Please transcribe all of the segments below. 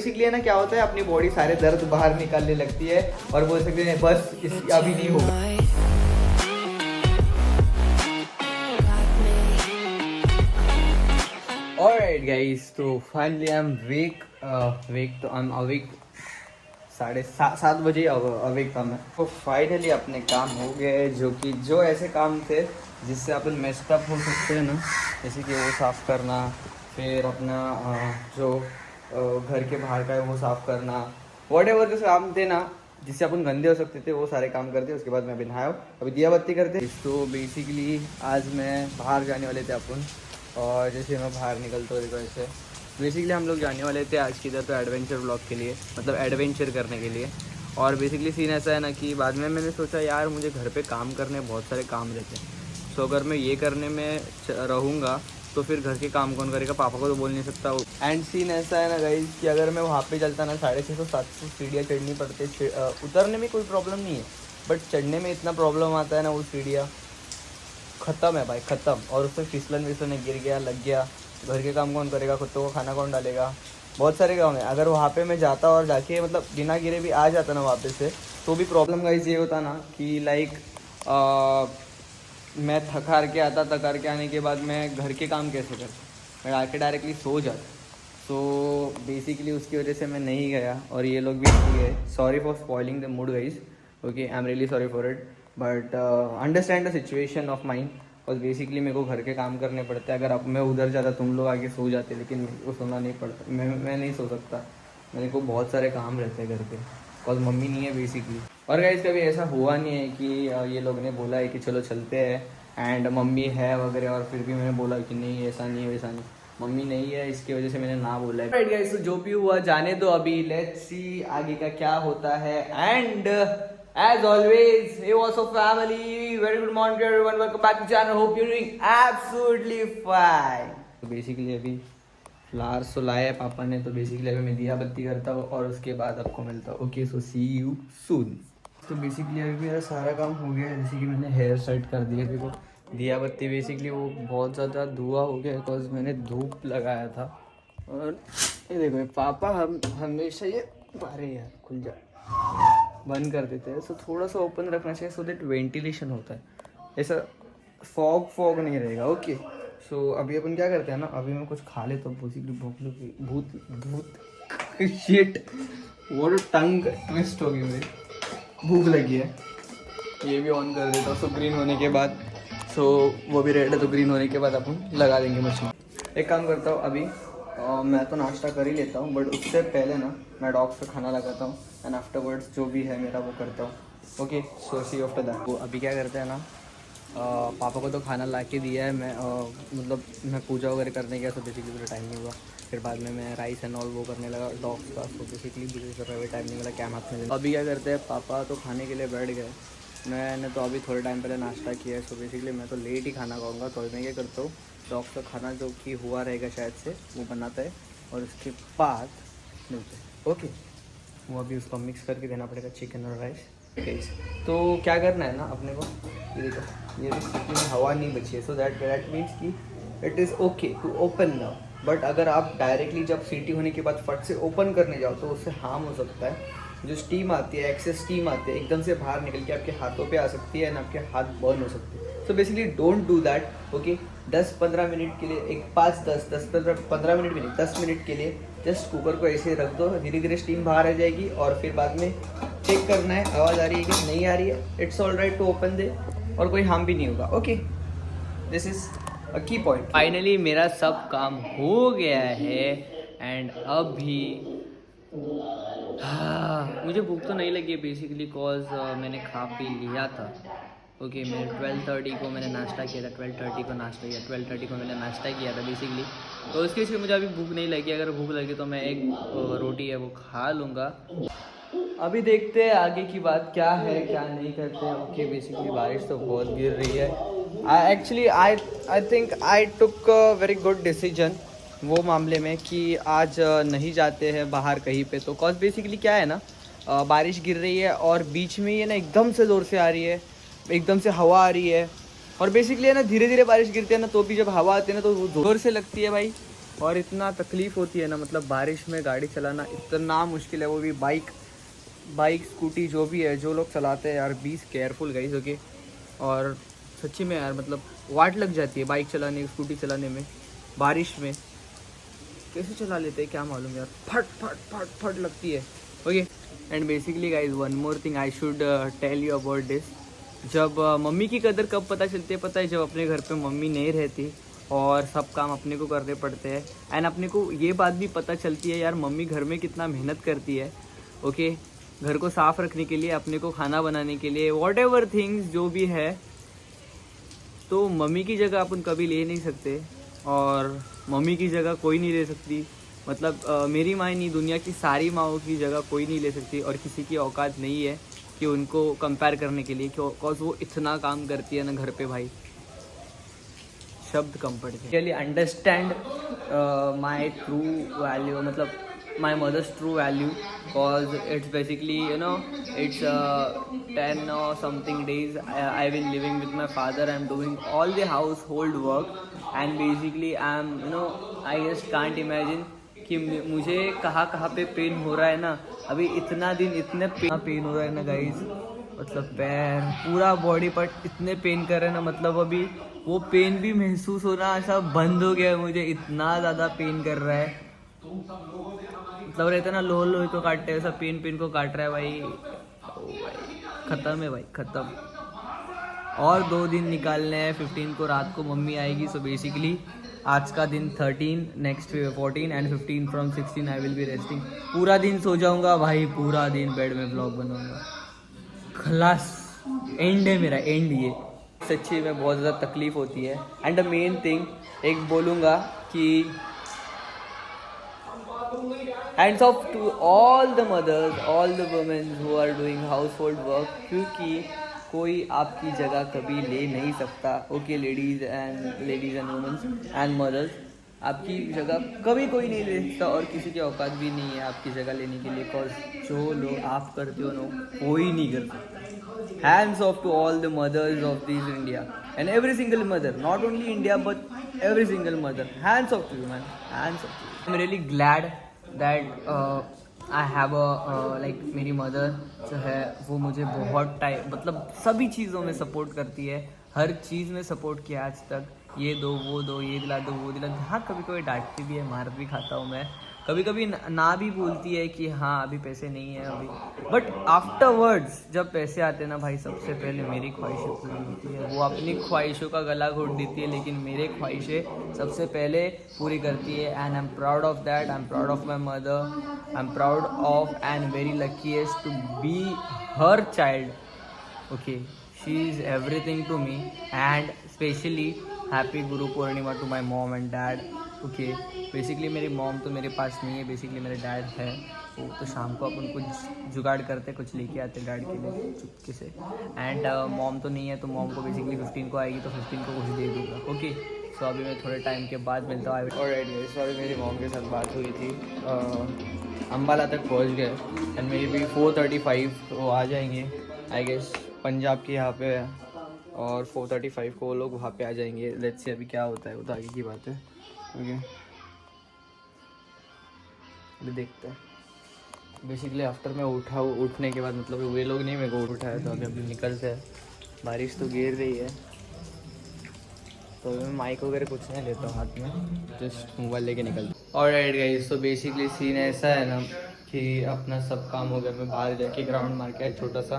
Basically है ना, क्या होता है अपनी बॉडी सारे दर्द बाहर निकालने लगती है और बोल सकते हैं बस अभी नहीं होगा। ऑलराइट गाइस, तो फाइनली आई एम वेक तो आई एम अवेक 7:30 बजे अवेक था मैं। तो फाइनली अपने काम हो गए, जो ऐसे काम थे जिससे अपन मेस्टअप हो सकते हैं ना, जैसे कि वो साफ़ करना, फिर अपना जो घर के बाहर का है वो साफ़ करना, वॉटेवर जो काम थे ना जिससे अपन गंदे हो सकते थे, वो सारे काम करते। उसके बाद मैं अभी नहाया, अभी दिया बत्ती करते। तो बेसिकली आज मैं बाहर जाने वाले थे अपन, और जैसे मैं बाहर निकलता हूँ देखो ऐसे, बेसिकली हम लोग जाने वाले थे आज किधर, तो एडवेंचर ब्लॉग के लिए, मतलब एडवेंचर करने के लिए। और बेसिकली सीन ऐसा है ना कि बाद में मैंने सोचा यार मुझे घर पे काम करने बहुत सारे काम रहते हैं, सो अगर मैं ये करने में रहूँगा तो फिर घर के काम कौन करेगा, पापा को तो बोल नहीं सकता। एंड सीन ऐसा है ना गाइस कि अगर मैं वहाँ पे चलता ना 650-700 सीढ़ियाँ चढ़नी पड़ती, उतरने में कोई प्रॉब्लम नहीं है, बट चढ़ने में इतना प्रॉब्लम आता है ना, वो सीढ़ियाँ ख़त्म है भाई, ख़त्म। और उससे फिसलन विसलन गिर गया, लग गया, घर के काम कौन करेगा, खुद को खाना कौन डालेगा, बहुत सारे काम है। अगर वहाँ पे मैं जाता और जाके मतलब बिना गिरे भी आ जाता ना वापस से, तो भी प्रॉब्लम गाइस ये होता ना कि लाइक मैं थक हार के आता, थक हार के आने के बाद मैं घर के काम कैसे करता, मैं आके डायरेक्टली सो जाता। सो बेसिकली उसकी वजह से मैं नहीं गया और ये लोग भी नहीं गए। Sorry for spoiling the mood guys, okay, I am really sorry for it, but understand the situation of mind. और बेसिकली मेरे को घर के काम करने पड़ते हैं। अगर अब मैं उधर जाता तुम लोग आगे सो जाते, लेकिन मेरे को सोना नहीं पड़ता, मैं नहीं सो सकता, मेरे को बहुत सारे काम रहते हैं घर पे, बिकॉज मम्मी नहीं है बेसिकली। और गाइस कभी ऐसा हुआ नहीं है कि ये लोग ने बोला है कि चलो चलते हैं एंड मम्मी है वगैरह, और फिर भी मैंने बोला कि नहीं ऐसा नहीं है वैसा नहीं, मम्मी नहीं है, इसकी वजह से मैंने ना बोला है। राइट गाइस, तो जो भी हुआ जाने दो, अभी लेट्स सी आगे का क्या होता है। And as always, hey what's up family, very good morning to everyone, welcome back to channel, hope you're doing absolutely fine। तो बेसिकली अभी फ्लावर्स तो लाए पापा ने, तो बेसिकली अभी मैं दिया बत्ती करता हूँ और उसके बाद आपको मिलता हूँ। Okay, so see you soon. तो बेसिकली अभी मेरा सारा काम हो गया है, जैसे कि मैंने हेयर सेट कर दिया। देखो दिया बत्ती बेसिकली वो बहुत ज़्यादा धुआं हो गया बिकॉज मैंने धूप लगाया था। और ये देखो पापा हम हमेशा ये बारे यार खुल जा बंद कर देते हैं, सो थोड़ा सा ओपन रखना चाहिए सो दैट वेंटिलेशन होता है, ऐसा फॉग नहीं रहेगा। ओके, सो अभी अपन क्या करते हैं ना, अभी मैं कुछ खा लेता हूँ। बेसिकली भूत भूत शिट, वो टंग ट्विस्ट हो गई मेरी, भूख लगी है। ये भी ऑन कर देता हूँ, सो ग्रीन होने के बाद, सो वो भी रेड है, तो ग्रीन होने के बाद अपन लगा देंगे मशीन। एक काम करता हूँ अभी, मैं तो नाश्ता कर ही लेता हूँ, बट उससे पहले ना मैं डॉग्स का खाना लगाता हूँ एंड आफ्टरवर्ड्स जो भी है मेरा वो करता हूँ। Okay, so see after that. वो अभी क्या करते हैं ना, पापा को तो खाना ला के दिया है, मैं मतलब मैं पूजा वगैरह करने गया, तो बेसिकली मुझे टाइम नहीं हुआ। फिर बाद में मैं राइस एंड ऑल वो करने लगा डॉग्स का, तो बेसिकली मुझे टाइम नहीं मिला, कैम हाथ में। अभी क्या करते हैं, पापा तो खाने के लिए बैठ गए, मैंने तो अभी थोड़े टाइम पहले नाश्ता किया है, सो बेसिकली मैं तो लेट ही खाना खाऊंगा। तो मैं क्या करता हूँ, डॉग्स का खाना जो कि हुआ रहेगा शायद से वो बनाता है और उसके बाद मिलते हैं। ओके, वो अभी उसको मिक्स करके देना पड़ेगा चिकन और राइस। तो क्या करना है ना अपने को, ये देखो ये स्थिति में हवा नहीं बची है, सो दैट मीन्स कि it is okay to open now. But अगर आप डायरेक्टली जब सीटी होने के बाद फट से ओपन करने जाओ तो उससे हार्म हो सकता है। जो स्टीम आती है, एक्सेस स्टीम आती है, एकदम से बाहर निकल के आपके हाथों पे आ सकती है एंड आपके हाथ बर्न हो सकते हैं। So basically don't do that. Okay, 10-15 minute के लिए, एक 5-10-15 मिनट भी नहीं, 10 मिनट के लिए जस्ट कुकर को ऐसे रख दो, धीरे धीरे स्टीम बाहर आ जाएगी और फिर बाद में चेक करना है आवाज़ आ रही है कि नहीं आ रही है, it's all right to open the, और कोई हार्म भी नहीं होगा। ओके, दिस इज़ अ की पॉइंट। फाइनली मेरा सब काम हो गया है एंड अभी हाँ, मुझे भूख तो नहीं लगी है बेसिकली कॉज मैंने खा पी लिया था। ओके, मैं 12:30 को मैंने नाश्ता किया था, 12:30 को नाश्ता किया, 12:30 को मैंने नाश्ता किया था बेसिकली। तो उसके लिए मुझे अभी भूख नहीं लगी, अगर भूख लगी तो मैं एक रोटी है वो खा लूँगा। अभी देखते हैं आगे की बात क्या है क्या नहीं करते हैं। ओके, बेसिकली बारिश तो बहुत गिर रही है। I think I took a very good decision वो मामले में कि आज नहीं जाते हैं बाहर कहीं पे। तो कॉज बेसिकली क्या है ना, बारिश गिर रही है और बीच में ये ना एकदम से ज़ोर से आ रही है, एकदम से हवा आ रही है, और बेसिकली है ना धीरे धीरे बारिश गिरती है ना, तो भी जब हवा आती है ना तो वो ज़ोर से लगती है भाई। और इतना तकलीफ़ होती है ना, मतलब बारिश में गाड़ी चलाना इतना मुश्किल है, वो भी बाइक स्कूटी जो भी है, जो लोग चलाते हैं यार, बीस केयरफुल गाइस, ओके। और सच्ची में यार मतलब वाट लग जाती है बाइक चलाने, स्कूटी चलाने में, बारिश में कैसे चला लेते हैं क्या मालूम यार, फट फट फट फट लगती है, okay. And basically guys one more thing I should tell you about this. जब मम्मी की कदर कब पता चलती है पता है, जब अपने घर पे मम्मी नहीं रहती और सब काम अपने को करने पड़ते हैं। एंड अपने को ये बात भी पता चलती है यार, मम्मी घर में कितना मेहनत करती है, ओके। घर को साफ़ रखने के लिए, अपने को खाना बनाने के लिए, वॉट एवर थिंग्स जो भी है, तो मम्मी की जगह अपन कभी ले नहीं सकते और मम्मी की जगह कोई नहीं ले सकती। मतलब मेरी माँ नहीं, दुनिया की सारी माँओं की जगह कोई नहीं ले सकती और किसी की औकात नहीं है कि उनको कंपेयर करने के लिए, बिकॉज वो इतना काम करती है ना घर पे भाई, शब्द कम पड़ गए। Really understand my true value, मतलब my mother's true value, cause it's basically, you know, it's 10 or something days I've been living with my father. I'm doing all the household work and basically I'm, you know, I just can't imagine कि मुझे कहाँ कहाँ पे pen हो रहा है ना, अभी इतना दिन इतने पेन हो रहा है ना गाइज, मतलब पैर पूरा बॉडी पार्ट इतने पेन कर रहे हैं ना, मतलब अभी वो पेन भी महसूस होना ऐसा बंद हो गया है, मुझे इतना ज़्यादा पेन कर रहा है, मतलब रहता ना लोहे को काटते हैं, ऐसा पेन को काट रहा है भाई, ख़त्म है भाई, ख़त्म। और 2 दिन निकालने हैं, 15 को रात को मम्मी आएगी, सो बेसिकली आज का दिन 13, next 14 and 15 from 16 I will be resting. पूरा दिन सो जाऊंगा भाई, पूरा दिन बेड में ब्लॉग बनाऊंगा, खलास, एंड है मेरा, एंड ये। सच्ची में बहुत ज़्यादा तकलीफ़ होती है। एंड द मेन थिंग एक बोलूँगा कि hands off to all the mothers, all the women who are doing household work, क्योंकि कोई आपकी जगह कभी ले नहीं सकता, okay ladies and womens and mothers, आपकी जगह कभी कोई नहीं ले सकता और किसी की औकात भी नहीं है आपकी जगह लेने के लिए, बिकॉज जो लोग आप करते हो ना कोई नहीं कर सकता। Hands off to all the mothers of this India and every single mother, not only India but every single mother, hands off to you man, hands off to. I am really glad that I have like मेरी mother जो है वो मुझे बहुत time, मतलब सभी चीज़ों में सपोर्ट करती है, हर चीज़ में सपोर्ट किया आज तक, ये दो वो दो, ये दिला दो वो दिला दो। हाँ कभी कभी डांटती भी है, मार भी खाता हूँ मैं, कभी कभी ना भी बोलती है कि हाँ अभी पैसे नहीं है अभी, बट आफ्टरवर्ड्स जब पैसे आते हैं ना भाई, सबसे पहले मेरी ख्वाहिशें पूरी होती है। वो अपनी ख्वाहिशों का गला घोट देती है लेकिन मेरे ख्वाहिशें सबसे पहले पूरी करती है। And I am proud of that, I am proud of my mother, I am proud of and very luckiest to be her child, okay. She is everything to me and specially happy Guru Purnima to my mom and dad, okay. Basically मेरी mom तो मेरे पास नहीं है, basically मेरे dad है, वो तो शाम को अपन कुछ जुगाड़ करते, कुछ लेके आते डैड के लिए चुपके से। एंड मॉम तो नहीं है, तो मॉम को बेसिकली 15 को आएगी तो 15 को कुछ दे दूँगा, ओके। सो अभी मैं थोड़े टाइम के बाद मिलता हूँ। ऑलराइट, सॉरी मेरी मॉम के साथ बात हुई थी, अम्बाला तक पहुँच गए एंड मे बी 4:35 वो आ जाएंगे आई गेस, पंजाब के यहाँ पे, और 4:35 को वो लोग वहाँ पे आ जाएंगे। लेट्स सी अभी क्या होता है, वो तो आगे की बात है, ओके। अभी देखते हैं। बेसिकली आफ्टर मैं उठने के बाद, मतलब वे लोग नहीं मेरे को उठाया, तो अभी निकलते हैं। बारिश तो गिर रही है, तो मैं माइक वगैरह कुछ नहीं लेता हूँ हाथ में, जस्ट मोबाइल लेके निकलता हूँ। ऑलराइट गाइस, तो बेसिकली सीन ऐसा है ना कि अपना सब काम हो गया, मैं बाहर जाके ग्राउंड मार के आया छोटा सा,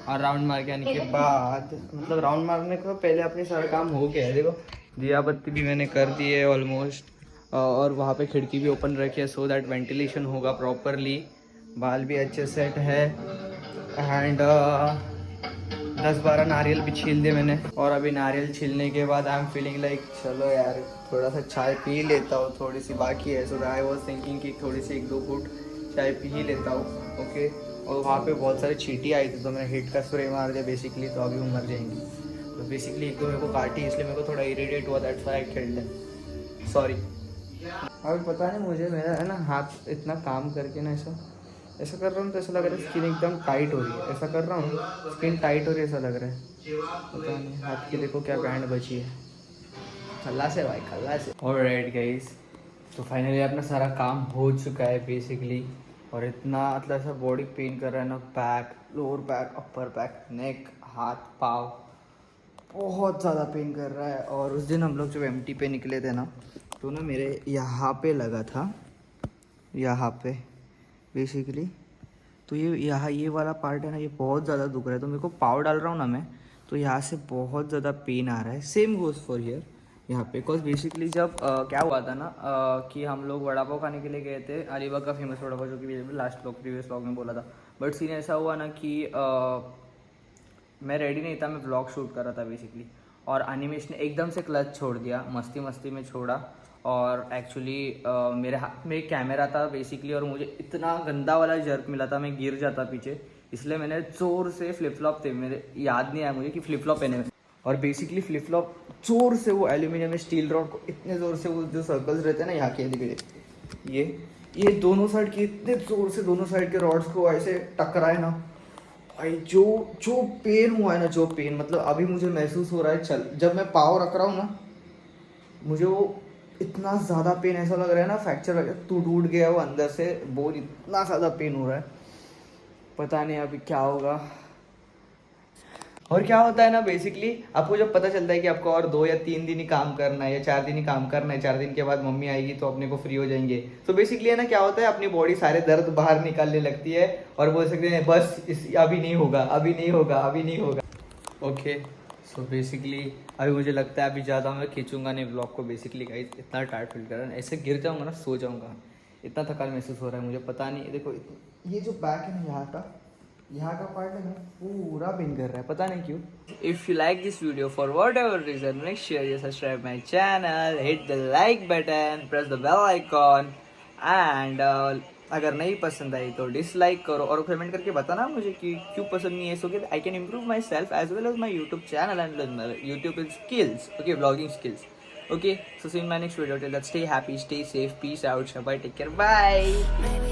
और राउंड मार के आने के बाद, मतलब राउंड मारने को पहले अपने सारा काम हो गया है। देखो दिया बत्ती भी मैंने कर दी है ऑलमोस्ट, और वहाँ पे खिड़की भी ओपन रखी है सो दैट वेंटिलेशन होगा प्रॉपरली, बाल भी अच्छे सेट है, एंड 10-12 नारियल भी छील दिए मैंने। और अभी नारियल छीलने के बाद आई एम फीलिंग लाइक चलो यार थोड़ा सा चाय पी लेता हूँ, थोड़ी सी बाकी है, सो आई वॉज थिंकिंग कि थोड़ी सी 1-2 घूंट चाय पी ही लेता हूँ, ओके। और वहाँ पे बहुत सारी चींटी आई थी तो मैंने हिट का स्प्रे मार दिया बेसिकली, तो अभी वो मर जाएंगी। तो बेसिकली एक दो मेरे को काटी, इसलिए मेरे को थोड़ा इरिटेट हुआ, that's why I killed them, sorry. अभी पता नहीं मुझे, मेरा है ना हाथ इतना काम करके ना ऐसा कर रहा हूँ तो ऐसा लग रहा है स्किन एकदम टाइट हो रही है, ऐसा कर रहा हूँ स्किन टाइट हो रही है ऐसा लग रहा है, पता नहीं। हाथ की देखो क्या बैंड बची है, खल्लास है भाई, खल्लास है। ऑलराइट गाइस, तो फाइनली अपना सारा काम हो चुका है बेसिकली, और इतना मतलब ऐसा बॉडी पेन कर रहा है ना, back, lower back, upper back, neck, हाथ, पाँव, बहुत ज़्यादा पेन कर रहा है। और उस दिन हम लोग जब एमटी पे निकले थे ना, तो ना मेरे यहाँ पे लगा था, यहाँ पे बेसिकली, तो ये यहाँ ये वाला पार्ट है ना, ये बहुत ज़्यादा दुख रहा है। तो मेरे को पाव डाल रहा हूँ ना मैं, तो यहाँ से बहुत ज़्यादा पेन आ रहा है। सेम गोज़ फॉर हियर, यहाँ पे। बिकॉज बेसिकली जब क्या हुआ था ना कि हम लोग वड़ा पाव खाने के लिए गए थे, अलीबाग का फेमस वड़ा पाव, जो कि लास्ट ब्लॉग, प्रीवियस ब्लॉग में बोला था। बट सीन ऐसा हुआ ना कि मैं रेडी नहीं था, मैं व्लॉग शूट कर रहा था बेसिकली, और अनिमेश ने एकदम से क्लच छोड़ दिया, मस्ती मस्ती में छोड़ा। और एक्चुअली मेरे हाथ में एक कैमरा था बेसिकली, और मुझे इतना गंदा वाला जर्क मिला था, मैं गिर जाता पीछे, इसलिए मैंने ज़ोर से फ्लिप फ्लॉप थे, मेरे याद नहीं आया मुझे कि फ्लिप फ्लॉप पहने में, और बेसिकली फ्लिप फ्लॉप ज़ोर से वो एल्यूमिनियम स्टील रॉड को इतने ज़ोर से, वो जो सर्कल्स रहते हैं ना यहाँ के, देखिए ये दोनों साइड के इतने ज़ोर से दोनों साइड के रॉड्स को ऐसे टकराए ना भाई, जो जो पेन हुआ है ना, जो पेन मतलब अभी मुझे महसूस हो रहा है। चल जब मैं पाँव रख रहा हूँ ना, मुझे वो इतना ज़्यादा पेन ऐसा लग रहा है ना, फ्रैक्चर टूट गया वो अंदर से, बोन इतना ज़्यादा पेन हो रहा है, पता नहीं अभी क्या होगा। और क्या होता है ना बेसिकली, आपको जब पता चलता है कि आपको और 2 या 3 दिन ही काम करना है या 4 दिन ही काम करना है, 4 दिन के बाद मम्मी आएगी तो अपने को फ्री हो जाएंगे, तो बेसिकली है ना क्या होता है, अपनी बॉडी सारे दर्द बाहर निकालने लगती है और बोल सकते हैं बस अभी नहीं होगा, अभी नहीं होगा, अभी नहीं होगा। ओके, सो बेसिकली अभी मुझे लगता है अभी ज़्यादा मैं खींचूंगा नहीं ब्लॉग को बेसिकली गाइस, इतना टायर्ड फील कर रहा है, ऐसे गिर जाऊंगा ना, सो जाऊंगा, इतना थकान महसूस हो रहा है मुझे, पता नहीं। देखो ये जो बैक है ना, यहाँ का पार्ट है ना, पूरा पेन कर रहा है, पता नहीं क्यों। If you like this video for whatever reason, make sure you subscribe my channel, hit the like button, press the bell icon, and अगर नहीं पसंद आई तो डिसलाइक करो, और कमेंट करके बताना मुझे कि क्यों पसंद नहीं है, सो कि I can improve myself as well as my YouTube channel and YouTube skills, okay, blogging skills. Okay, so see you in my next video. Till that, stay happy, stay safe, peace out, bye, take care, bye.